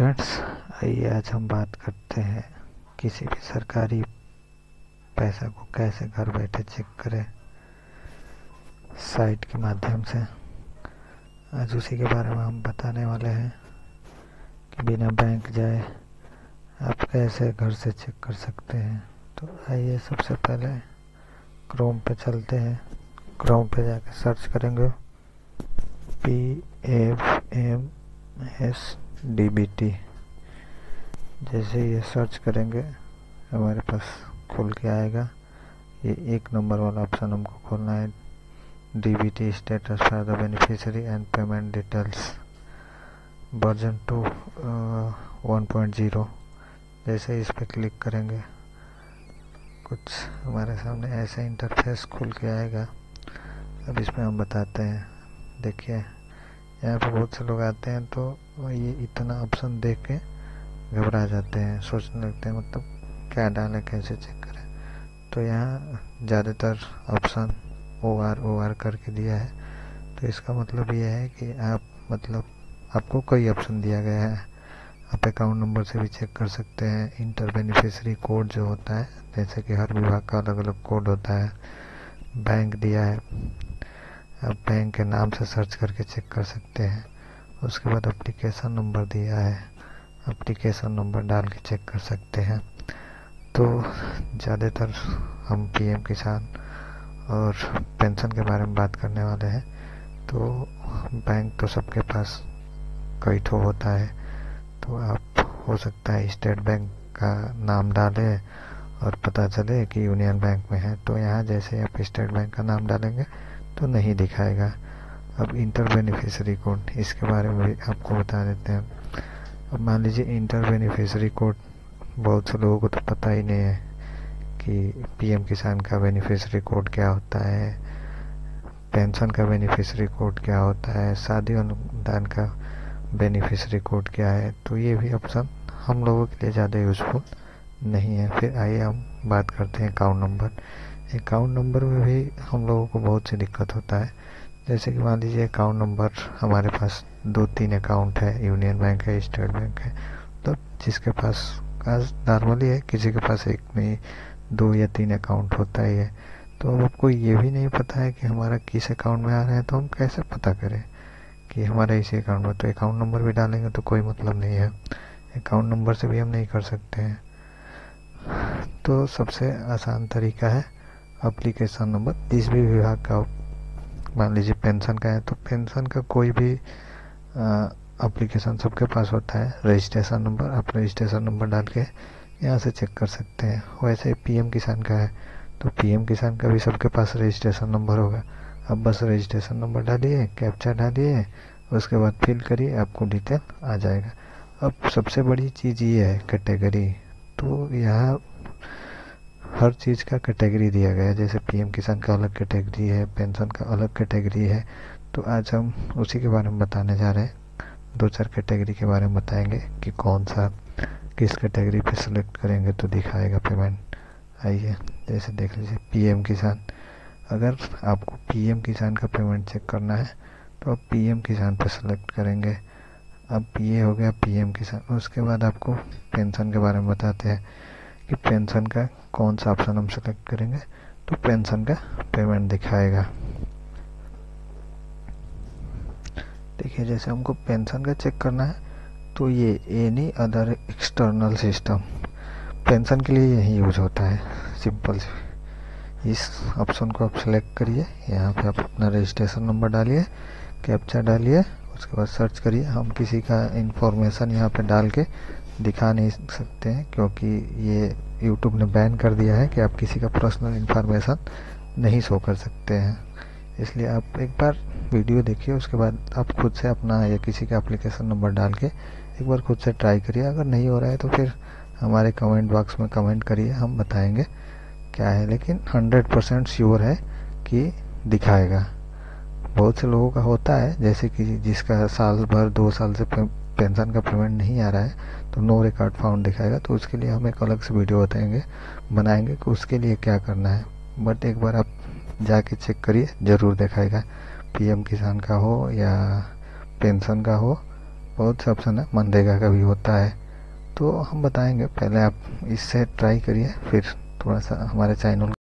Friends, आइए आज हम बात करते हैं किसी भी सरकारी पैसा को कैसे घर बैठे चेक करें साइट के माध्यम से। आज उसी के बारे में हम बताने वाले हैं कि बिना बैंक जाए आप कैसे घर से चेक कर सकते हैं। तो आइए सबसे पहले क्रोम पे चलते हैं। क्रोम पे जाकर सर्च करेंगे PFMSDBT। जैसे ये सर्च करेंगे हमारे पास खुल के आएगा। ये 1 नंबर वाला ऑप्शन हमको खोलना है, DBT status for the beneficiary and payment details version 2 1.0। जैसे इस पर क्लिक करेंगे कुछ हमारे सामने ऐसा इंटरफेस खुल के आएगा। अब इसमें हम बताते हैं। देखिए यहाँ पे बहुत से लोग आते हैं तो ये इतना ऑप्शन देख के घबरा जाते हैं, सोचने लगते हैं मतलब क्या डालें, कैसे चेक करें। तो यहाँ ज़्यादातर ऑप्शन OR करके दिया है। तो इसका मतलब ये है कि आपको कोई ऑप्शन दिया गया है। आप अकाउंट नंबर से भी चेक कर सकते हैं। इंटर बेनिफिशियरी कोड जो होता है, जैसे कि हर विभाग का अलग अलग कोड होता है। बैंक दिया है, आप बैंक के नाम से सर्च करके चेक कर सकते हैं। उसके बाद एप्लीकेशन नंबर दिया है, एप्लीकेशन नंबर डाल के चेक कर सकते हैं। तो ज़्यादातर हम PM किसान और पेंशन के बारे में बात करने वाले हैं। तो बैंक तो सबके पास कई ठो होता है, तो आप हो सकता है स्टेट बैंक का नाम डालें और पता चले कि यूनियन बैंक में है। तो यहाँ जैसे आप स्टेट बैंक का नाम डालेंगे तो नहीं दिखाएगा। अब इंटर बेनिफिशियरी कोड, इसके बारे में भी आपको बता देते हैं। अब मान लीजिए इंटर बेनिफिशियरी कोड बहुत से लोगों को तो पता ही नहीं है कि PM किसान का बेनिफिशियरी कोड क्या होता है, पेंशन का बेनिफिशियरी कोड क्या होता है, शादी अनुदान का बेनिफिशियरी कोड क्या है। तो ये भी ऑप्शन हम लोगों के लिए ज़्यादा यूज़फुल नहीं है। फिर आइए हम बात करते हैं अकाउंट नंबर। अकाउंट नंबर में भी हम लोगों को बहुत सी दिक्कत होता है। जैसे कि मान लीजिए अकाउंट नंबर हमारे पास 2-3 अकाउंट है, यूनियन बैंक है, स्टेट बैंक है। तो जिसके पास नॉर्मली है, किसी के पास एक नहीं 2 या 3 अकाउंट होता ही है। तो अब आपको ये भी नहीं पता है कि हमारा किस अकाउंट में आ रहा है, तो हम कैसे पता करें कि हमारा इसी अकाउंट में। तो अकाउंट नंबर भी डालेंगे तो कोई मतलब नहीं है, अकाउंट नंबर से भी हम नहीं कर सकते हैं। तो सबसे आसान तरीका है एप्लीकेशन नंबर। जिस भी विभाग का, मान लीजिए पेंशन का है तो पेंशन का कोई भी एप्लीकेशन सबके पास होता है। रजिस्ट्रेशन नंबर, आप रजिस्ट्रेशन नंबर डाल के यहाँ से चेक कर सकते हैं। वैसे PM किसान का है तो PM किसान का भी सबके पास रजिस्ट्रेशन नंबर होगा। अब बस रजिस्ट्रेशन नंबर डालिए, कैप्चा डालिए, उसके बाद फिल करिए, आपको डिटेल आ जाएगा। अब सबसे बड़ी चीज़ ये है कैटेगरी। तो यहाँ हर चीज़ का कैटेगरी दिया गया है। जैसे PM किसान का अलग कैटेगरी है, पेंशन का अलग कैटेगरी है। तो आज हम उसी के बारे में बताने जा रहे हैं। 2-4 कैटेगरी के बारे में बताएंगे कि कौन सा किस कैटेगरी पे सिलेक्ट करेंगे तो दिखाएगा पेमेंट। आइए जैसे देख लीजिए PM किसान। अगर आपको PM किसान का पेमेंट चेक करना है तो आप PM किसान पे सिलेक्ट करेंगे। अब ये हो गया PM किसान। उसके बाद आपको पेंशन के बारे में बताते हैं कि पेंशन का कौन सा ऑप्शन हम सेलेक्ट करेंगे तो पेंशन का पेमेंट दिखाएगा। देखिए जैसे हमको पेंशन का चेक करना है तो ये any other external system, pension के लिए यही यूज होता है। सिंपल इस ऑप्शन को आप सेलेक्ट करिए। यहाँ पे आप अपना रजिस्ट्रेशन नंबर डालिए, कैप्चा डालिए, उसके बाद सर्च करिए। हम किसी का इंफॉर्मेशन यहाँ पे डाल के दिखा नहीं सकते हैं क्योंकि ये YouTube ने बैन कर दिया है कि आप किसी का पर्सनल इंफॉर्मेशन नहीं शो कर सकते हैं। इसलिए आप एक बार वीडियो देखिए, उसके बाद आप खुद से अपना या किसी का एप्लीकेशन नंबर डाल के एक बार खुद से ट्राई करिए। अगर नहीं हो रहा है तो फिर हमारे कमेंट बॉक्स में कमेंट करिए, हम बताएंगे क्या है। लेकिन 100% श्योर है कि दिखाएगा। बहुत से लोगों का होता है, जैसे कि जिसका साल भर 2 साल से पेंशन का पेमेंट नहीं आ रहा है तो नो रिकॉर्ड फाउंड दिखाएगा। तो उसके लिए हम एक अलग से वीडियो बनाएंगे कि उसके लिए क्या करना है। बट एक बार आप जाके चेक करिए, ज़रूर दिखाएगा। PM किसान का हो या पेंशन का हो बहुत से ऑप्शन है, मनरेगा का भी होता है, तो हम बताएंगे। पहले आप इससे ट्राई करिए, फिर थोड़ा सा हमारे चैनल